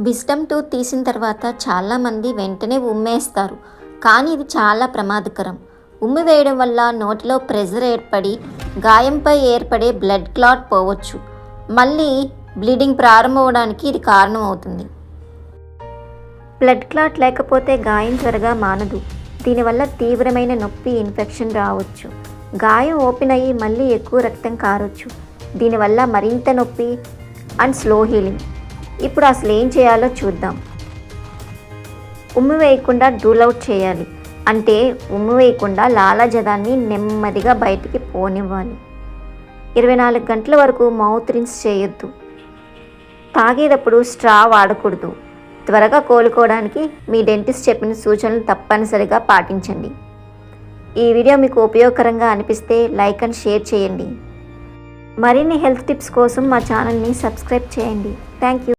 Wisdom tooth తీసిన తర్వాత చాలామంది వెంటనే ఉమ్మేస్తారు, కానీ ఇది చాలా ప్రమాదకరం. ఉమ్మి వేయడం వల్ల నోటిలో ప్రెషర్ ఏర్పడి గాయంపై ఏర్పడే బ్లడ్ క్లాట్ పోవచ్చు. మళ్ళీ బ్లీడింగ్ ప్రారంభమవడానికి ఇది కారణం అవుతుంది. బ్లడ్ క్లాట్ లేకపోతే గాయం త్వరగా మానదు. దీనివల్ల తీవ్రమైన నొప్పి, ఇన్ఫెక్షన్ రావచ్చు. గాయం ఓపెన్ అయ్యి మళ్ళీ ఎక్కువ రక్తం కారొచ్చు. దీనివల్ల మరింత నొప్పి అండ్ స్లో హీలింగ్. ఇప్పుడు అసలు ఏం చేయాలో చూద్దాం. ఉమ్మి వేయకుండా రూల్ అవుట్ చేయాలి. అంటే ఉమ్మి వేయకుండా లాలాజలాన్ని నెమ్మదిగా బయటికి పోనివ్వాలి. 24 గంటల వరకు మౌత్ రిన్స్ చేయొద్దు. తాగేటప్పుడు స్ట్రా వాడకూడదు. త్వరగా కోలుకోవడానికి మీ డెంటిస్ట్ చెప్పిన సూచనలు తప్పనిసరిగా పాటించండి. ఈ వీడియో మీకు ఉపయోగకరంగా అనిపిస్తే లైక్ అండ్ షేర్ చేయండి. మరిన్ని హెల్త్ టిప్స్ కోసం మా ఛానల్ని సబ్స్క్రైబ్ చేయండి. Thank you.